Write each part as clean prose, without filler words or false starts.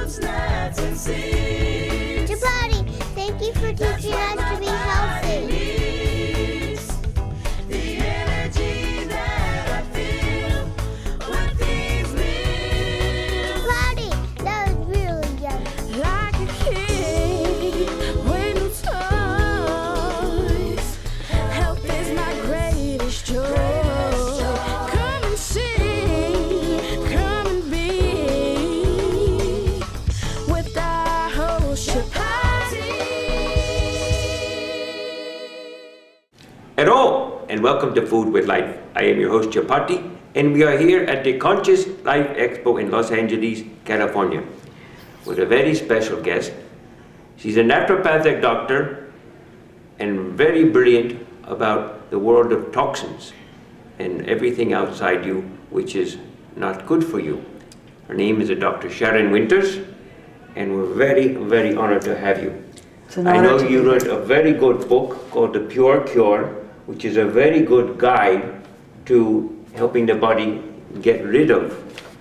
fruits, nuts, and seeds. Chapatti, thank you for teaching us to be healthy. The energy that I feel with these meals. Chapatti, that was really yummy. Like a kid with new toys. Health is my greatest joy. Come and see, come and be with our host Chapatti. Hello and welcome to Food with Life. I am your host Chapatti and we are here at the Conscious Life Expo in Los Angeles, California with a very special guest. She's a naturopathic doctor and very brilliant about the world of toxins and everything outside you which is not good for you. Her name is Dr. Sharyn Wynters and we're very, very honored to have you. It's an I honor know to you be wrote here. a very good book called The Pure Cure, which is a very good guide to helping the body get rid of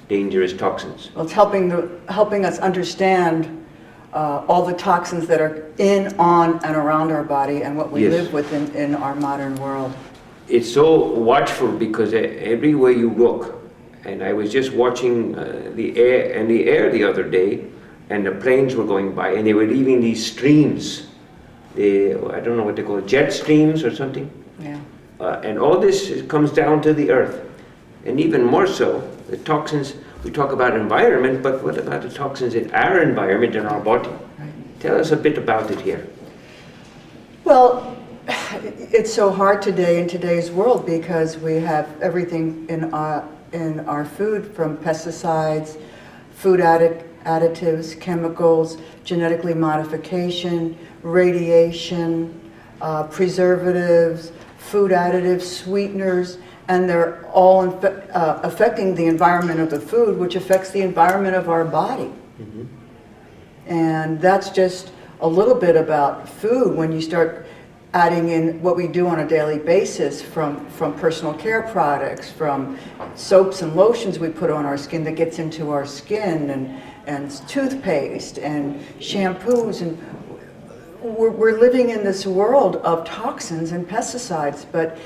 dangerous toxins. Well, it's helping us understand all the toxins that are in, on, and around our body and what we Yes. live with in our modern world. It's so watchful because everywhere you look, and I was just watching the air the other day, and the planes were going by, and they were leaving these streams. I don't know what they call it, jet streams or something. Yeah. And all this comes down to the earth. And even more so, the toxins, we talk about environment, but what about the toxins in our environment, in our body? Right. Tell us a bit about it here. Well, it's so hard today in today's world because we have everything in our food, from pesticides, food additives, chemicals, genetically modification, radiation, preservatives, food additives, sweeteners, and they're all affecting the environment of the food, which affects the environment of our body. Mm-hmm. And that's just a little bit about food. When you start adding in what we do on a daily basis, from personal care products, from soaps and lotions we put on our skin that gets into our skin, and toothpaste and shampoos, and we're living in this world of toxins and pesticides, but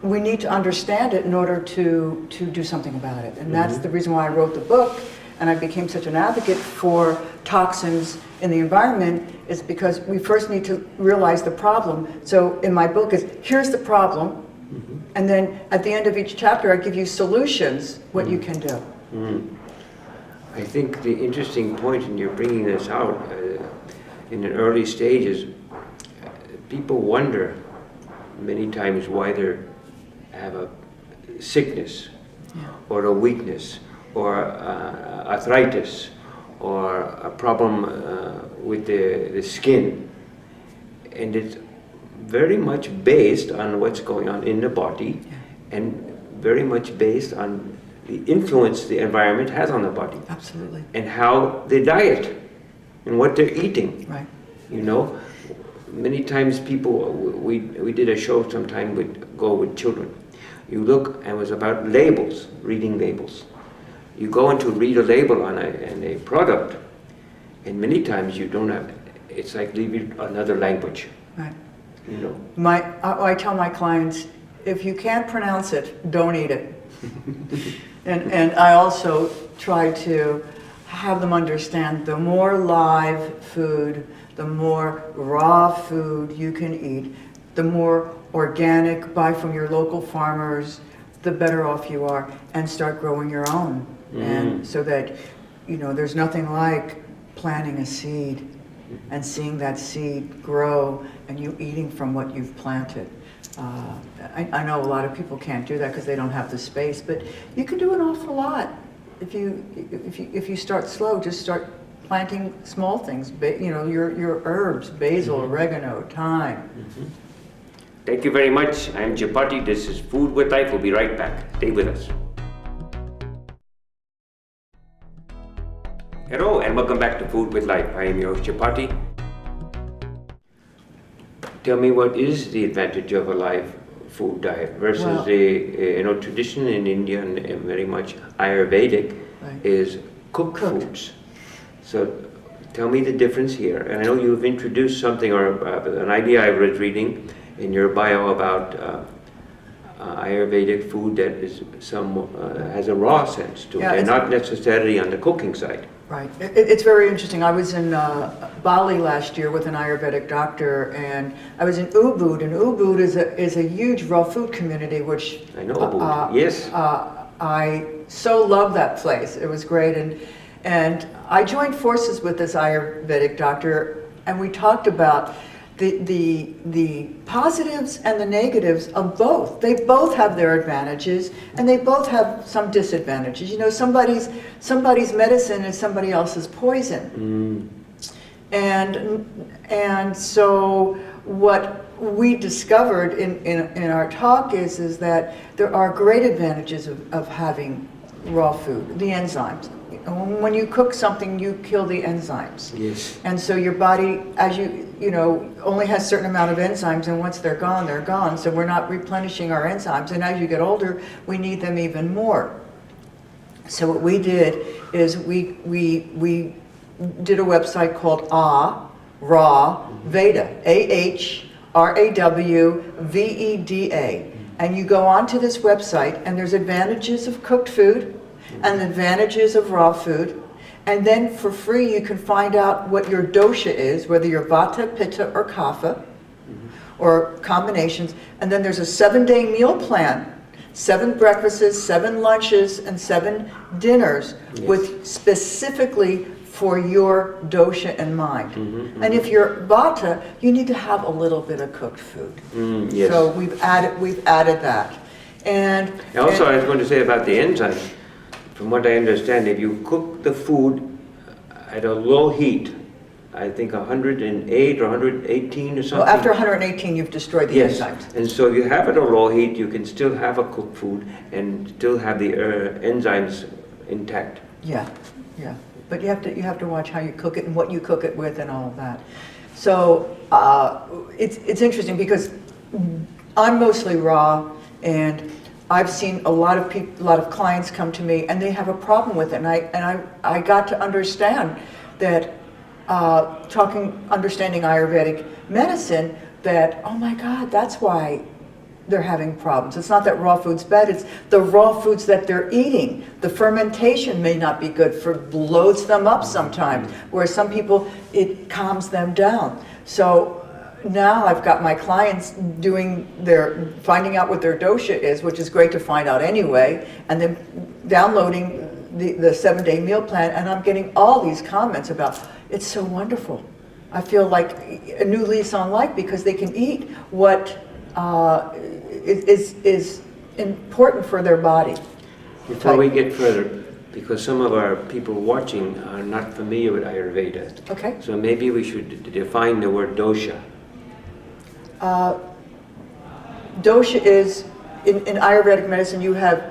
we need to understand it in order to do something about it. And that's the reason why I wrote the book, and I became such an advocate for toxins in the environment, is because we first need to realize the problem. So in my book is, here's the problem, and then at the end of each chapter I give you solutions, what you can do. I think the interesting point, and you're bringing this out in an early stage, is people wonder many times why they have a sickness or a weakness or arthritis or a problem with the skin. And it's very much based on what's going on in the body and very much based on the influence the environment has on the body. Absolutely. And how they diet and what they're eating. Right. You know, many times people, we did a show sometime with children. You look, and it was about labels, reading labels. You go in to read a label on a product, and many times you don't have, it's like leaving another language. Right. You know. I tell my clients, if you can't pronounce it, don't eat it. And I also try to have them understand the more live food, the more raw food you can eat, the more organic, buy from your local farmers, the better off you are, and start growing your own. And so that, you know, there's nothing like planting a seed and seeing that seed grow and you eating from what you've planted. I know a lot of people can't do that because they don't have the space, but you can do an awful lot if you start slow. Just start planting small things. You know, your herbs, basil, oregano, thyme. Thank you very much. I'm Chapatti. This is Food with Life. We'll be right back. Stay with us. Hello and welcome back to Food with Life. I am your host Chapatti. Tell me, what is the advantage of a live food diet versus the tradition in India and very much Ayurvedic Right. is cooked foods. So tell me the difference here. And I know you've introduced something or an idea I was reading in your bio about Ayurvedic food that is has a raw sense to it, and not necessarily on the cooking side. Right. It's very interesting. I was in Bali last year with an Ayurvedic doctor, and I was in Ubud, and Ubud is a huge raw food community, which I know Ubud. Yes. I so love that place. It was great, and I joined forces with this Ayurvedic doctor, and we talked about the positives and the negatives of both. They both have their advantages, and they both have some disadvantages. You know, somebody's medicine is somebody else's poison. And so what we discovered in our talk is that there are great advantages of having raw food, the enzymes. When you cook something, you kill the enzymes. Yes. And so your body, as you know, only has a certain amount of enzymes, and once they're gone, they're gone. So we're not replenishing our enzymes. And as you get older, we need them even more. So what we did is we did a website called Raw Veda, AHRAWVEDA. And you go onto this website, and there's advantages of cooked food and advantages of raw food. And then for free, you can find out what your dosha is, whether you're Vata, Pitta, or Kapha, or combinations. And then there's a 7-day meal plan, 7 breakfasts, 7 lunches, and 7 dinners, with specifically for your dosha in mind. And if you're Vata, you need to have a little bit of cooked food. Yes. So we've added that. And also, I was going to say about the enzyme. From what I understand, if you cook the food at a low heat, I think 108 or 118 or something. Well, after 118, you've destroyed the enzymes. And so you have it at a low heat, you can still have a cooked food and still have the enzymes intact. Yeah. But you have to watch how you cook it and what you cook it with and all of that. So it's interesting because I'm mostly raw, and I've seen a lot of clients come to me, and they have a problem with it. And I got to understand that understanding Ayurvedic medicine, that, oh my God, that's why they're having problems. It's not that raw food's bad, it's the raw foods that they're eating. The fermentation may not be good, bloats them up sometimes, whereas some people, it calms them down. So now I've got my clients finding out what their dosha is, which is great to find out anyway, and then downloading the 7-day meal plan, and I'm getting all these comments about, it's so wonderful. I feel like a new lease on life because they can eat what is important for their body. Before we get further, because some of our people watching are not familiar with Ayurveda. Okay. So maybe we should define the word dosha. Dosha is, in Ayurvedic medicine, you have,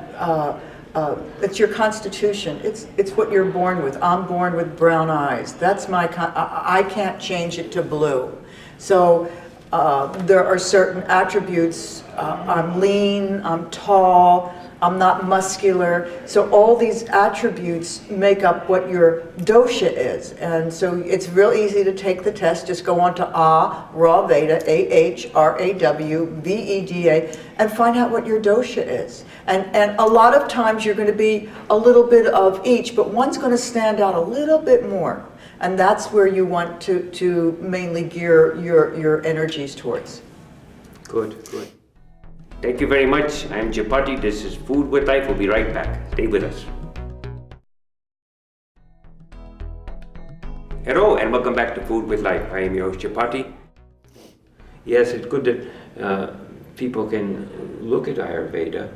it's your constitution. It's what you're born with. I'm born with brown eyes. That's I can't change it to blue. So there are certain attributes. I'm lean, I'm tall, I'm not muscular. So all these attributes make up what your dosha is. And so it's real easy to take the test. Just go on to Raw Veda, AHRAWVEDA, and find out what your dosha is. And a lot of times you're going to be a little bit of each, but one's going to stand out a little bit more. And that's where you want to mainly gear your energies towards. Good. Thank you very much. I'm Chapatti. This is Food with Life. We'll be right back. Stay with us. Hello and welcome back to Food with Life. I am your host Chapatti. Yes, it's good that people can look at Ayurveda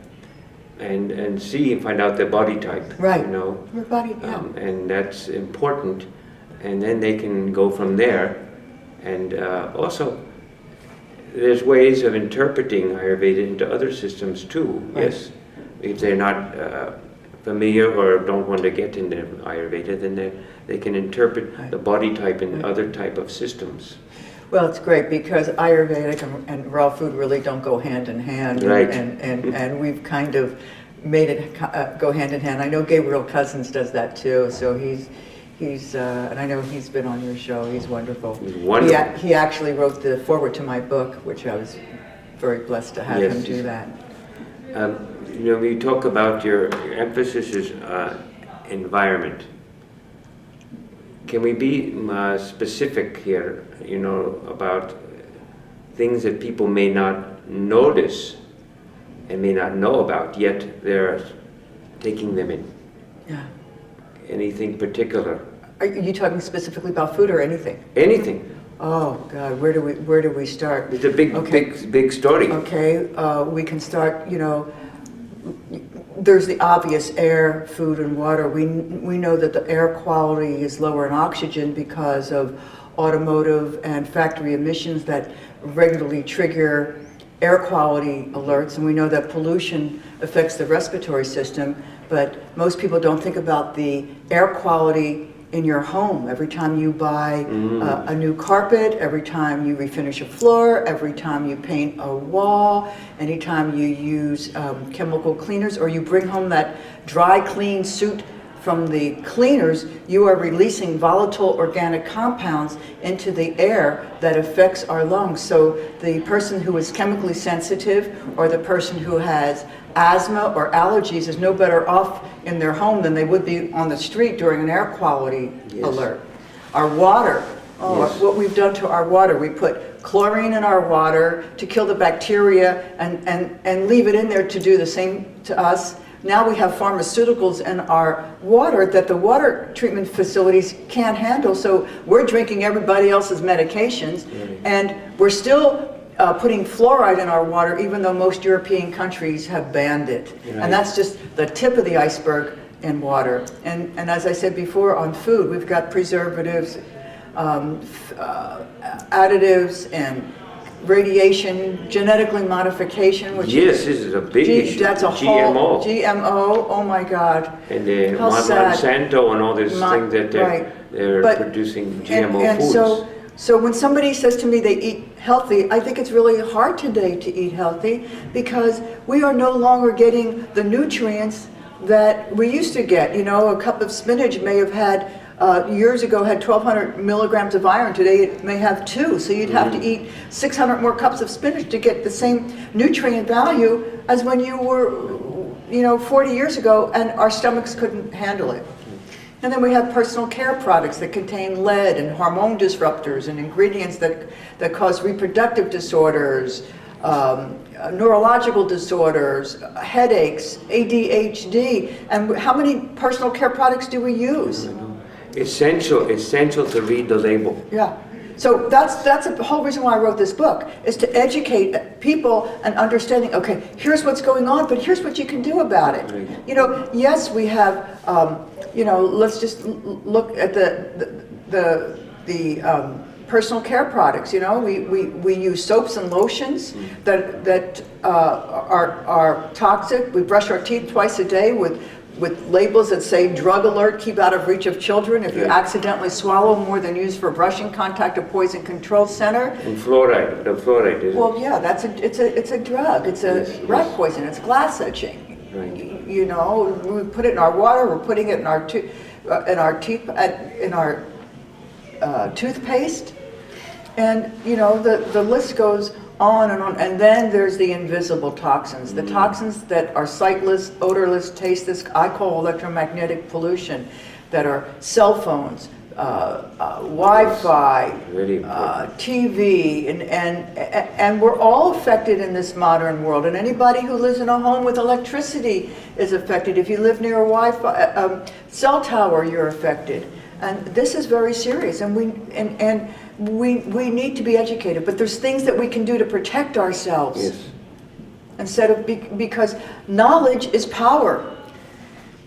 and see and find out their body type. Right. You know. Your body, yeah. And that's important. And then they can go from there. And also, there's ways of interpreting Ayurveda into other systems too. Right. Yes. If they're not familiar or don't want to get into Ayurveda, then they can interpret the body type in other type of systems. Well, it's great because Ayurvedic and raw food really don't go hand in hand. Right. And we've kind of made it go hand in hand. I know Gabriel Cousins does that too. So He's, and I know he's been on your show, he's wonderful. He's wonderful. He actually wrote the foreword to my book, which I was very blessed to have him do that. You know, you talk about your emphasis is environment. Can we be specific here, you know, about things that people may not notice and may not know about, yet they're taking them in? Yeah. Anything particular? Are you talking specifically about food or anything? Anything. Oh God, where do we start? It's a big, big story. Okay, we can start. You know, there's the obvious: air, food, and water. We know that the air quality is lower in oxygen because of automotive and factory emissions that regularly trigger air quality alerts, and we know that pollution affects the respiratory system. But most people don't think about the air quality in your home. Every time you buy a new carpet, every time you refinish a floor, every time you paint a wall, anytime you use chemical cleaners, or you bring home that dry clean suit from the cleaners, you are releasing volatile organic compounds into the air that affects our lungs. So the person who is chemically sensitive, or the person who has asthma or allergies, is no better off in their home than they would be on the street during an air quality alert. Our water, what we've done to our water, we put chlorine in our water to kill the bacteria and leave it in there to do the same to us. Now we have pharmaceuticals in our water that the water treatment facilities can't handle, so we're drinking everybody else's medications, and we're still putting fluoride in our water, even though most European countries have banned it. And that's just the tip of the iceberg in water. And as I said before, on food, we've got preservatives, additives, and radiation, genetically modification, which this is a big issue. That's a whole GMO. Oh my God! And the Monsanto and all these things that they're producing GMO foods. So when somebody says to me they eat healthy, I think it's really hard today to eat healthy because we are no longer getting the nutrients that we used to get. You know, a cup of spinach may have had years ago had 1,200 milligrams of iron. Today it may have 2. So you'd have to eat 600 more cups of spinach to get the same nutrient value as when you were, you know, 40 years ago, and our stomachs couldn't handle it. And then we have personal care products that contain lead and hormone disruptors and ingredients that cause reproductive disorders, neurological disorders, headaches, ADHD. And how many personal care products do we use? Essential to read the label. Yeah. So that's the whole reason why I wrote this book, is to educate people and understanding, okay, here's what's going on, but here's what you can do about it. Right. You know, yes, we have, you know, let's just look at the personal care products. You know, we use soaps and lotions that are toxic. We brush our teeth twice a day with labels that say drug alert, keep out of reach of children. If you accidentally swallow more than used for brushing, contact a poison control center. And fluoride, the fluoride is. Well, yeah, it's a drug. It's a rat poison. It's glass etching. Right. You know, we put it in our water. We're putting it in our toothpaste, and you know the list goes on and on. And then there's the invisible toxins, the toxins that are sightless, odorless, tasteless. I call electromagnetic pollution, that are cell phones, Wi-Fi, TV, and we're all affected in this modern world. And anybody who lives in a home with electricity is affected. If you live near a Wi-Fi cell tower, you're affected. And this is very serious. And we need to be educated. But there's things that we can do to protect ourselves. Yes. Instead of because knowledge is power.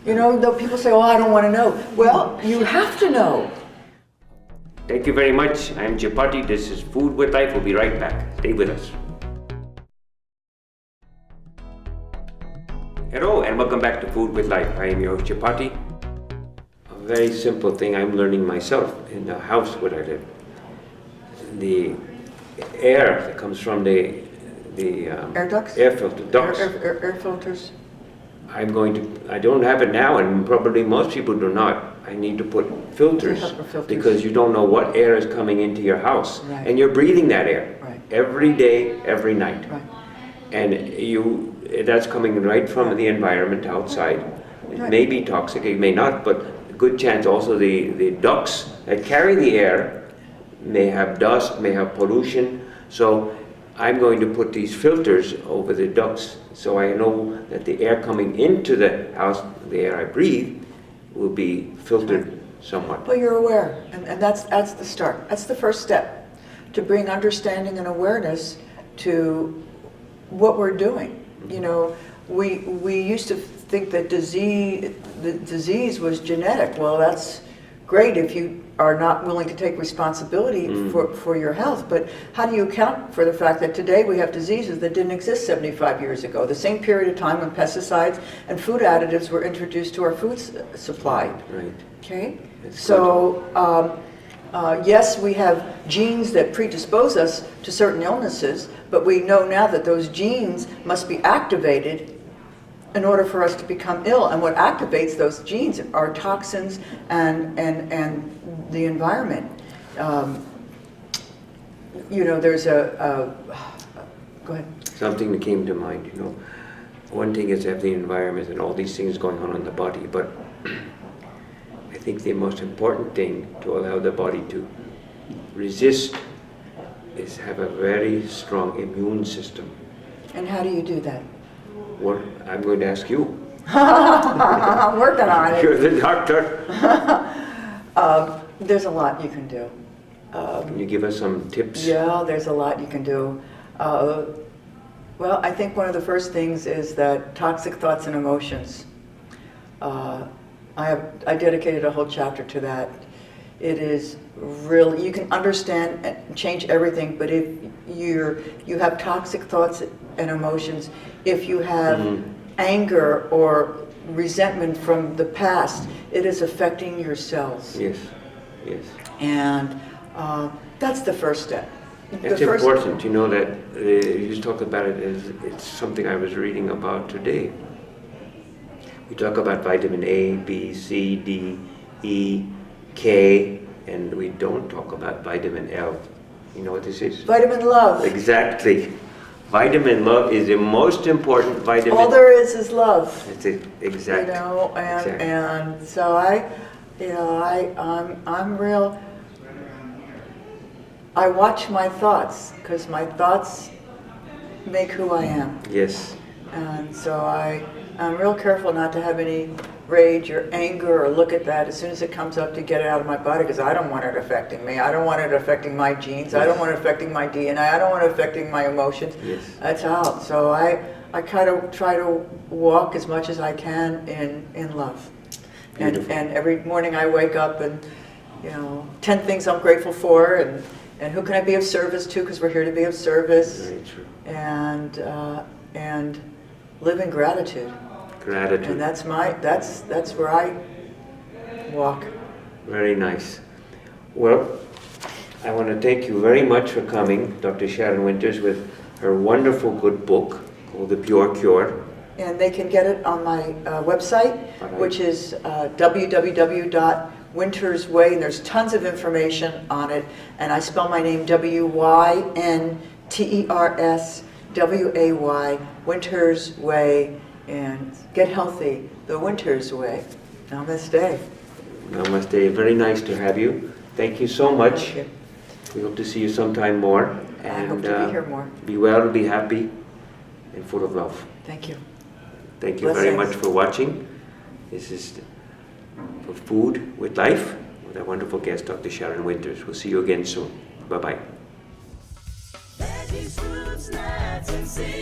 You know, though people say, "Oh, I don't want to know." Well, you have to know. Thank you very much. I'm Chapatti. This is Food with Life. We'll be right back. Stay with us. Hello and welcome back to Food with Life. I am your Chapatti. A very simple thing I'm learning myself in the house where I live. The air that comes from the Air ducts? air filter ducts. Air filters. I don't have it now, and probably most people do not. I need to put filters, filters. because you don't know what air is coming into your house. Right. And you're breathing that air Right. every day, every night. Right. And that's coming right from the environment outside. It Right. may be toxic, it may not, but a good chance also the ducts that carry the air may have dust, may have pollution. So I'm going to put these filters over the ducts so I know that the air coming into the house, the air I breathe, will be filtered somewhat. Well, you're aware, and that's the start. That's the first step, to bring understanding and awareness to what we're doing. You know, we used to think that the disease was genetic. Well, that's great if you are not willing to take responsibility for your health, but how do you account for the fact that today we have diseases that didn't exist 75 years ago, the same period of time when pesticides and food additives were introduced to our food supply? Right. Okay, That's so yes, we have genes that predispose us to certain illnesses, but we know now that those genes must be activated in order for us to become ill. And what activates those genes are toxins and the environment. You know, there's go ahead. Something that came to mind, you know. One thing is to have the environment and all these things going on in the body, but I think the most important thing to allow the body to resist is have a very strong immune system. And how do you do that? What I'm going to ask you. I'm working on it. You're the doctor. There's a lot you can do. Can you give us some tips? Yeah, there's a lot you can do. Well, I think one of the first things is that toxic thoughts and emotions. I dedicated a whole chapter to that. It is really, you can understand and change everything, but if you have toxic thoughts and emotions, if you have anger or resentment from the past, it is affecting your cells. Yes, yes. And that's the first step. It's important, you know, that you just talk about it as it's something I was reading about today. We talk about vitamin A, B, C, D, E, K, and we don't talk about vitamin L. You know what this is? Vitamin love. Exactly. Vitamin love is the most important vitamin. All there is love. That's it. Exactly. You know, Exactly. and so I'm real. I watch my thoughts because my thoughts make who I am. Yes. And so I'm real careful not to have any rage or anger or look at that as soon as it comes up, to get it out of my body, because I don't want it affecting me. I don't want it affecting my genes. I don't want it affecting my DNA. I don't want it affecting my emotions. Yes. That's out. So I kind of try to walk as much as I can in love. And every morning I wake up and, 10 things I'm grateful for, and who can I be of service to, because we're here to be of service. Very true. And live in gratitude. Gratitude. And that's where I walk. Very nice. Well, I want to thank you very much for coming, Dr. Sharyn Wynters, with her wonderful good book called The Pure Cure. And they can get it on my website, which is www.wintersway, and there's tons of information on it. And I spell my name WYNTERSWAY, Wynters Way, and get healthy the Wynters way. Namaste. Namaste. Very nice to have you. Thank you so much. Thank you. We hope to see you sometime more. I hope to be here more. Be well, be happy, and full of love. Thank you. Thank you very Blessings. much for watching. This is for Food with Life with our wonderful guest, Dr. Sharyn Wynters. We'll see you again soon. Bye-bye. Veggies, fruits, nuts, and seeds.